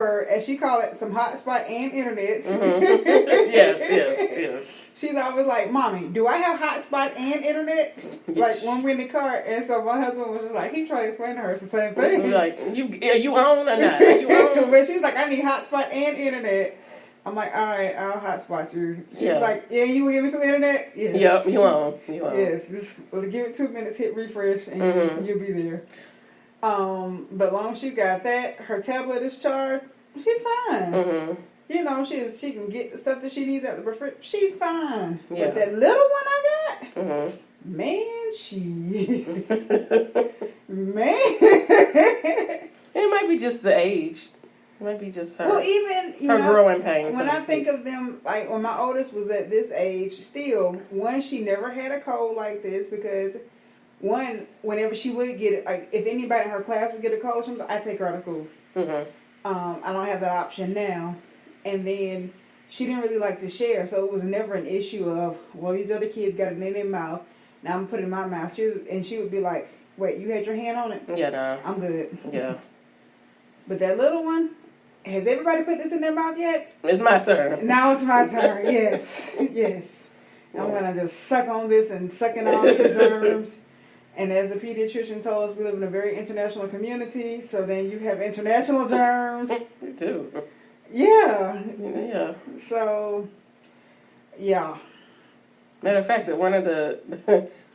as she called it, some hotspot and internet. Yes. She's always like, "Mommy, do I have hotspot and internet?" Like when we're in the car, and so my husband was just like, he tried to explain to her it's the same thing. Like, you on or not? You on? But she's like, "I need hotspot and internet." I'm like, "All right, I'll hotspot you." She's like, "Yeah, you will give me some internet?" Yes. Yep, you on. Yes, just give it 2 minutes, hit refresh, and you'll be there. But long as she got that, her tablet is charged, she's fine. You know, she can get the stuff that she needs out the refrigerator. She's fine. Yeah. But that little one I got, man, man. It might be just the age. It might be just her. Well, even her growing pains. When I think of them, like when my oldest was at this age, still, one, she never had a cold like this because one, whenever she would get it, like if anybody in her class would get a cold, I take her out of school. I don't have that option now. And then she didn't really like to share, so it was never an issue of, well, these other kids got it in their mouth, now I'm putting it in my mouth. She would be like, wait, you had your hand on it? Yeah, no. I'm good. Yeah. But that little one, has everybody put this in their mouth yet? It's my turn. Now it's my turn, yes. Yes. I'm going to just suck on this and suck in all these germs. And as the pediatrician told us, we live in a very international community, so then you have international germs. You do. Yeah. Yeah. So, yeah. Matter of fact, that one of the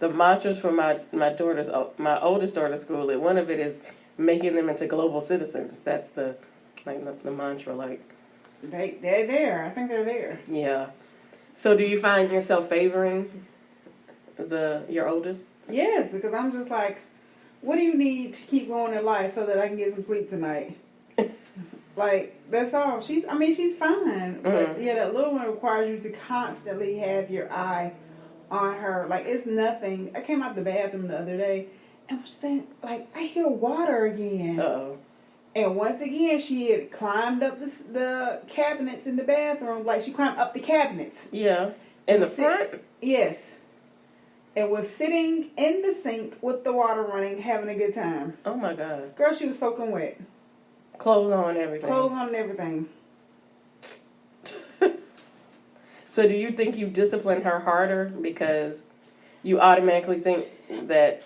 mantras for my oldest daughter's school, one of it is making them into global citizens. That's the mantra. Like they're there. I think they're there. Yeah. So, do you find yourself favoring your oldest? Yes, because I'm just like, what do you need to keep going in life so that I can get some sleep tonight? Like, that's all. She's fine. But yeah, that little one requires you to constantly have your eye on her. Like, it's nothing. I came out the bathroom the other day and was saying, like, I hear water again. Uh-oh. And once again, she had climbed up the cabinets in the bathroom. Like, she climbed up the cabinets. Yeah. In the front? Yes. And was sitting in the sink with the water running, having a good time. Oh, my God. Girl, she was soaking wet. Clothes on and everything. Clothes on and everything. So do you think you discipline her harder because you automatically think that...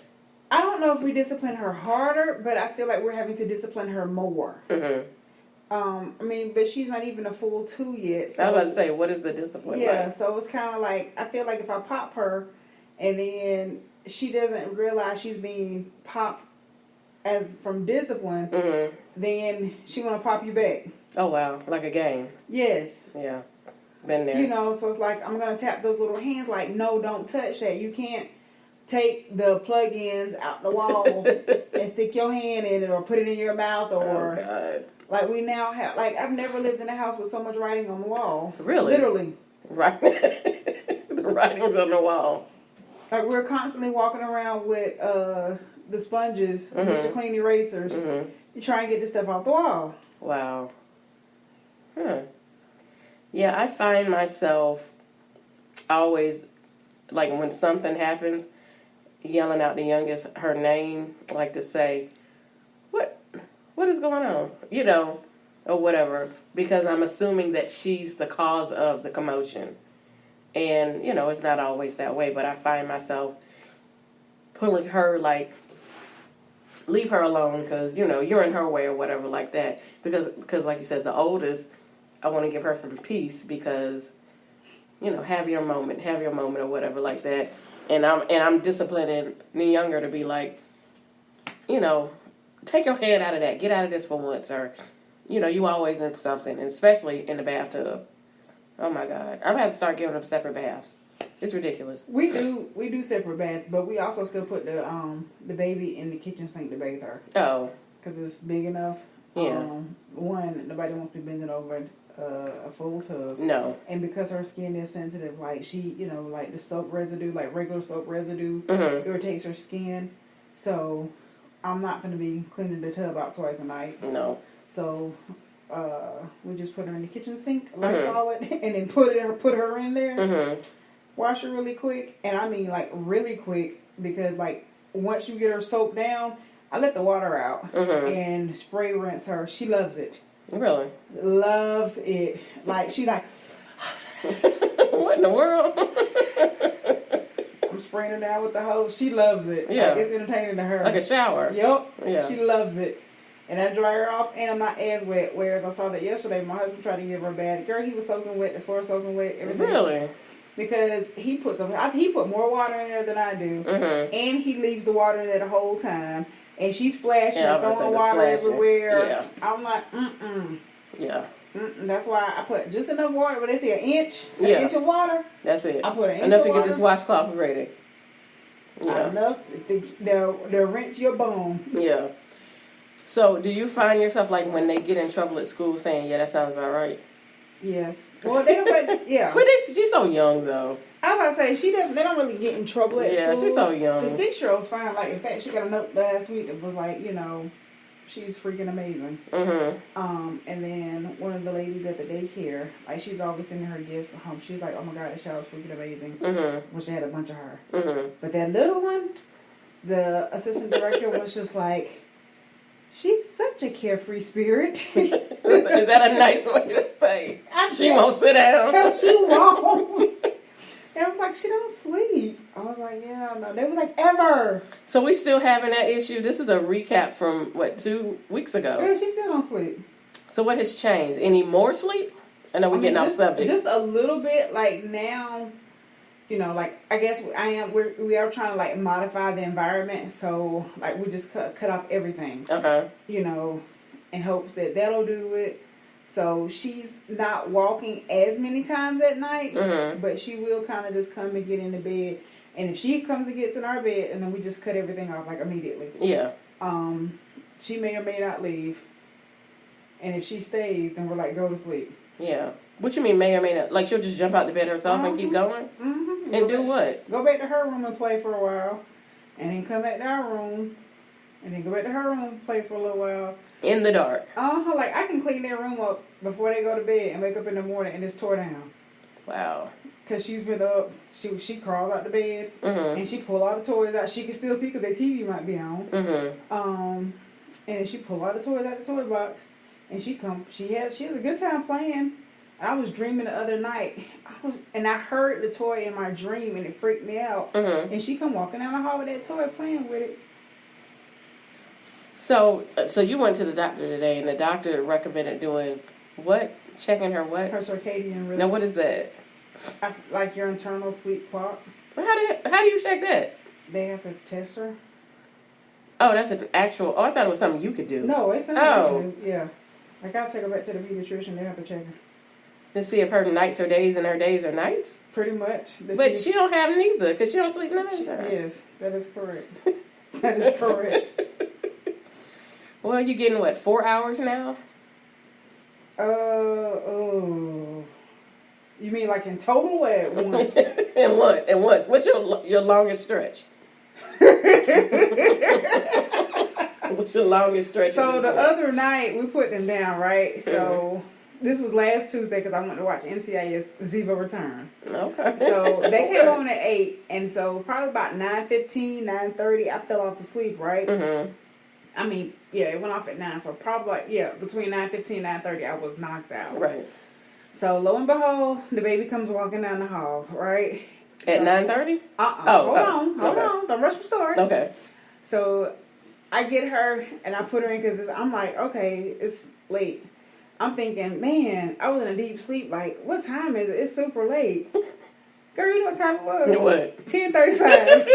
I don't know if we discipline her harder, but I feel like we're having to discipline her more. But she's not even a full 2 yet. So, I was about to say, what is the discipline Yeah, like? so it's kind of like, I feel like if I pop her and then she doesn't realize she's being popped as from discipline, then she's going to pop you back. Oh, wow. Like a game. Yes. Yeah. Been there. You know, so it's like, I'm going to tap those little hands like, no, don't touch that. You can't take the plug-ins out the wall and stick your hand in it or put it in your mouth or... Oh, God. Like, we now have... Like, I've never lived in a house with so much writing on the wall. Really? Literally. Right. The writing's on the wall. Like, we're constantly walking around with the sponges, Mr. Clean erasers. You try and get this stuff off the wall. Wow. Yeah, I find myself always, like, when something happens, yelling out the youngest her name, like to say, what is going on? You know, or whatever. Because I'm assuming that she's the cause of the commotion. And, you know, it's not always that way, but I find myself pulling her, like, leave her alone because, you know, you're in her way or whatever like that. Because like you said, the oldest, I want to give her some peace because, you know, have your moment or whatever like that. And I'm disciplining the younger to be like, you know, take your head out of that. Get out of this for once. Or, you know, you always in something, and especially in the bathtub. Oh, my God. I'm going to have to start giving them separate baths. It's ridiculous. We do separate baths, but we also still put the baby in the kitchen sink to bathe her. Oh. Because it's big enough. Yeah. One, nobody wants to be bending over a full tub. No. And because her skin is sensitive, like she, you know, like the soap residue, like regular soap residue, irritates her skin. So I'm not going to be cleaning the tub out twice a night. No. So we just put her in the kitchen sink, Lysol it, and then put her in there. Wash her really quick, and I mean like really quick because like once you get her soap down, I let the water out and spray rinse her. She loves it. Really? Loves it. Like, she's like, What in the world? I'm spraying her down with the hose. She loves it. Yeah. Like, it's entertaining to her. Like a shower. Yep. Yeah. She loves it. And I dry her off, and I'm not as wet. Whereas I saw that yesterday, my husband tried to give her a bath. Girl, he was soaking wet, the floor soaking wet, everything. Really? Because he put more water in there than I do. Mm-hmm. And he leaves the water in there the whole time. And she's splashing, throwing water splashing. everywhere. Yeah. I'm like, mm-mm. Yeah. That's why I put just enough water. But they say an inch of water. That's it. I put an inch enough of to water. get this washcloth ready. Yeah. Enough to rinse your bum. Yeah. So, do you find yourself like when they get in trouble at school saying, "Yeah, that sounds about right"? Yes. Well, they don't. Yeah. But she's so young though. I was about to say they don't really get in trouble at school. Yeah, she's so young. The 6-year-old's fine. Like, in fact, she got a note last week that was like, she's freaking amazing. Mm-hmm. And then one of the ladies at the daycare, like, she's always sending her gifts home. She's like, oh my God, this child's freaking amazing. Mm-hmm. Wish I had a bunch of her. Mm-hmm. But that little one, the assistant director was just like, she's such a carefree spirit. Is that a nice way to say? She won't sit down. Because she won't. And I was like, she don't sleep. I was like, yeah, no. They was like, ever. So we still having that issue. This is a recap from, 2 weeks ago? Yeah, she still don't sleep. So what has changed? Any more sleep? I know we're getting off subject. Just a little bit. Like, now, like, I guess we are trying to, like, modify the environment. So, like, we just cut off everything. Okay. In hopes that that'll do it. So she's not walking as many times at night, but she will kind of just come and get into bed. And if she comes and gets in our bed, and then we just cut everything off, like, immediately. Yeah. She may or may not leave. And if she stays, then we're like, go to sleep. Yeah. What you mean may or may not? Like, she'll just jump out the bed herself and keep going? Mm-hmm. And do what? Go back to her room and play for a while. And then come back to our room. And then go back to her room and play for a little while. In the dark. Like, I can clean their room up before they go to bed and wake up in the morning and it's tore down. Wow. Because she's been up. She crawled out the bed. Mm-hmm. And she pulled all the toys out. She can still see because the TV might be on. Mm-hmm. And she pulled all the toys out the toy box. And she has a good time playing. I was dreaming the other night. I heard the toy in my dream and it freaked me out. Mm-hmm. And she come walking down the hall with that toy playing with it. So you went to the doctor today, and the doctor recommended doing what? Checking her what? Her circadian rhythm. Now, what is that? Like your internal sleep clock. How do you check that? They have to test her. Oh, that's an actual. Oh, I thought it was something you could do. No, it's not. Yeah. I gotta take her back to the pediatrician. They have to check her. To see if her nights are days and her days are nights? Pretty much. But she don't have neither, because she don't sleep nights. Yes, that is correct. That is correct. Well, you getting, 4 hours now? You mean like in total or at once? At once. What's your longest stretch? What's your longest stretch? So the other night, we put them down, right? So this was last Tuesday because I went to watch NCIS Ziva Return. Okay. So they came on at 8, and so probably about 9:15, 9:30, I fell off to sleep, right? Mm-hmm. I mean, yeah, it went off at 9, so probably, between 9:15 and 9:30, I was knocked out. Right. So, lo and behold, the baby comes walking down the hall, right? At 9:30? Hold on. Don't rush the story. Okay. So, I get her, and I put her in, because I'm like, okay, it's late. I'm thinking, man, I was in a deep sleep, like, what time is it? It's super late. Girl, you know what time it was? What? 10:35.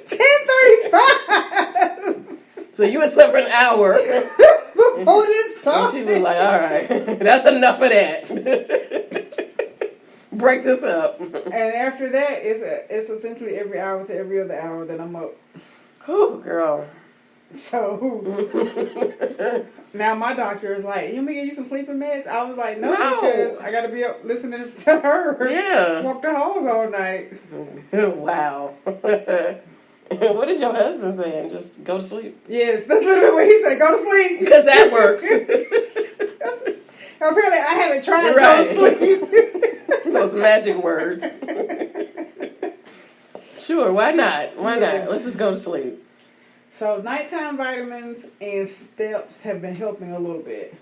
10:35. So you had slept for an hour before this time. And she was like, all right, that's enough of that. Break this up. And after that, it's essentially every hour to every other hour that I'm up. Oh, girl. So now my doctor is like, you want me to give you some sleeping meds? I was like, no. Because I got to be up listening to her. Yeah. Walk the halls all night. Wow. What is your husband saying? Just go to sleep? Yes, that's literally what he said. Go to sleep. Because that works. Apparently, I haven't tried to go to sleep. Those magic words. Sure, why not? Why not? Let's just go to sleep. So nighttime vitamins and steps have been helping a little bit.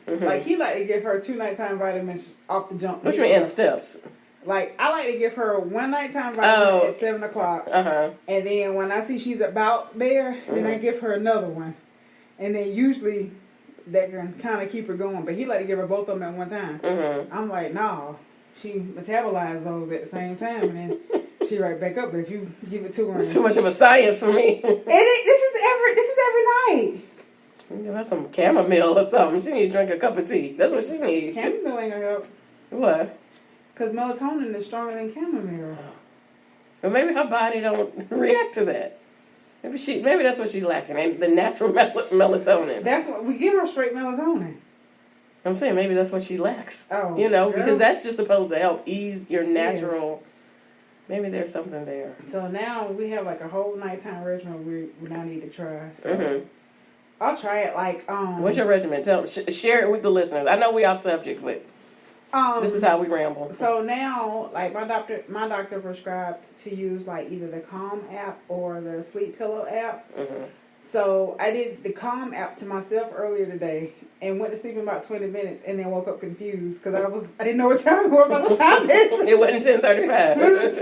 Mm-hmm. Like he like to give her 2 nighttime vitamins off the jump. What you mean in steps? Like I like to give her 1 nighttime vitamin at 7 o'clock. Uh-huh. And then when I see she's about there, then I give her another one. And then usually that can kind of keep her going. But he like to give her both of them at one time. Mm-hmm. I'm like, nah. She metabolizes those at the same time, and then she right back up. But if you give it to her, It's too much of a science for me. this is every night. Give her some chamomile or something. She need to drink a cup of tea. That's what she needs. Chamomile ain't gonna help. What? Because melatonin is stronger than chamomile. But maybe her body don't react to that. Maybe that's what she's lacking, and the natural melatonin. That's what we give her, straight melatonin. I'm saying maybe that's what she lacks. Oh, because that's just supposed to help ease your natural. Yes. Maybe there's something there. So now we have like a whole nighttime regimen we now need to try. So mm-hmm. I'll try it. Like, what's your regimen? Share it with the listeners. I know we off subject, but this is how we ramble. So now, like my doctor prescribed to use like either the Calm app or the Sleep Pillow app. Mm-hmm. So I did the Calm app to myself earlier today and went to sleep in about 20 minutes and then woke up confused because I didn't know what time it was. Like, what time is it? It wasn't 10:35. It was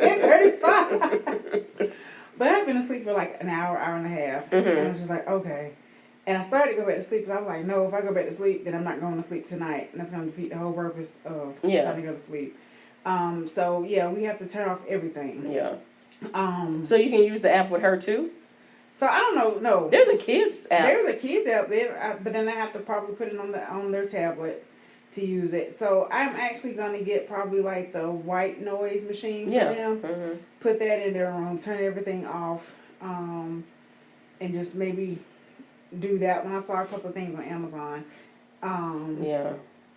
10:35. But I've been asleep for like an hour and a half. Mm-hmm. And I was just like, okay. And I started to go back to sleep, but I was like, no, if I go back to sleep, then I'm not going to sleep tonight. And that's going to defeat the whole purpose of trying to go to sleep. So, yeah, we have to turn off everything. Yeah. So you can use the app with her, too? So, I don't know. No. There's a kids app. There's a kids app there, but then I have to probably put it on their tablet to use it. So, I'm actually going to get probably like the white noise machine for them. Mm-hmm. Put that in their room, turn everything off, and just maybe do that. When I saw a couple of things on Amazon,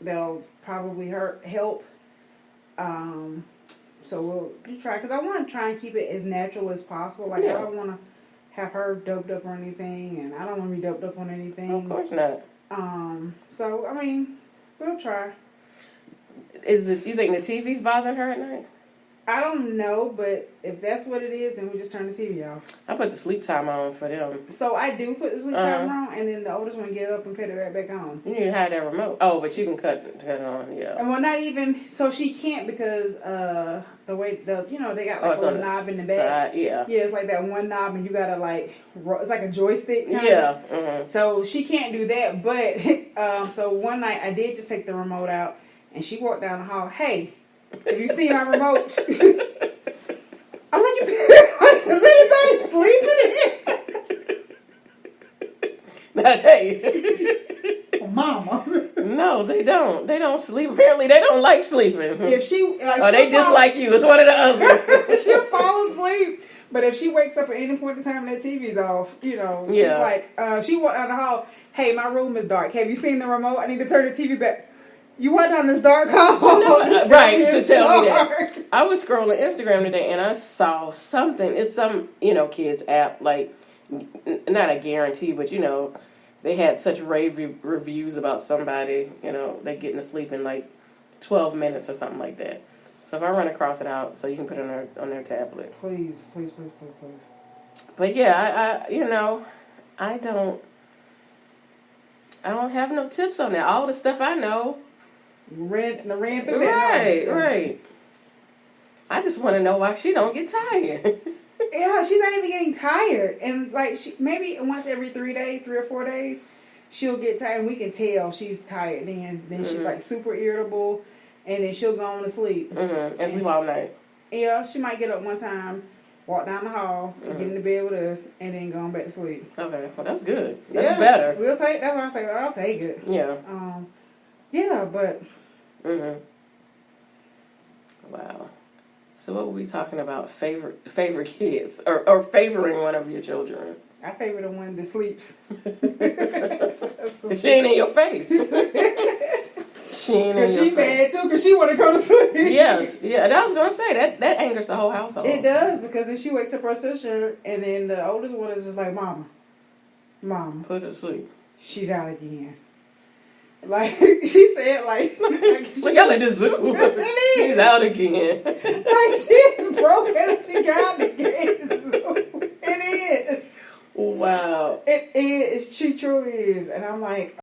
that'll probably help. So we'll try, because I want to try and keep it as natural as possible. Like I don't want to have her doped up or anything, and I don't want to be doped up on anything. Of course not. So I mean, we'll try. You think the TV's bothering her at night? I don't know, but if that's what it is, then we just turn the TV off. I put the sleep time on for them. So I do put the sleep timer on, and then the oldest one get up and cut it right back on. You need to hide that remote. Oh, but you can cut it on, yeah. And well, not even, so she can't because the way, they got like a little knob in the back. Side, yeah. Yeah, it's like that one knob, and you gotta like, it's like a joystick kind of. Mm-hmm. So she can't do that, but, so one night I did just take the remote out, and she walked down the hall, hey, have you seen my remote? I'm like, is anybody sleeping in here? Hey. Oh, Mama. No, they don't. They don't sleep. Apparently, they don't like sleeping. If she, they dislike you. It's one or the other. She'll fall asleep. But if she wakes up at any point in time and that TV's off, she's like, she walked down the hall, hey, my room is dark. Have you seen the remote? I need to turn the TV back. You went down this dark hall. No, right, to tell me that. I was scrolling Instagram today and I saw something. It's some, kids app, like, not a guarantee, but, they had such rave reviews about somebody, they getting to sleep in like 12 minutes or something like that. So if I run across it out, so you can put it on their tablet. Please. But yeah, I don't have no tips on that. All the stuff I know. Ran through that. Right. I just want to know why she don't get tired. Yeah, she's not even getting tired. And like maybe once every 3 or 4 days, she'll get tired and we can tell she's tired. Then she's like super irritable and then she'll go on to sleep. Mm-hmm. And sleep all night. Yeah, she might get up one time, walk down the hall, get into bed with us, and then go on back to sleep. Okay, well that's good. That's better. That's why I say I'll take it. Yeah. Yeah, but. Mm-hmm. Wow. So what were we talking about? Favorite kids or favoring one of your children? I favor the one that sleeps. She ain't in your face. She ain't in your face. Because she mad too, because she want to go to sleep. Yes, yeah. I was gonna say that angers the whole household. It does, because then she wakes up her sister, and then the oldest one is just like, Mama, put her to sleep. She's out again. Like, she said, like she got at the zoo. She's out again. Like, she's broken and she got again. It is. Wow. It is. She truly is. And I'm like,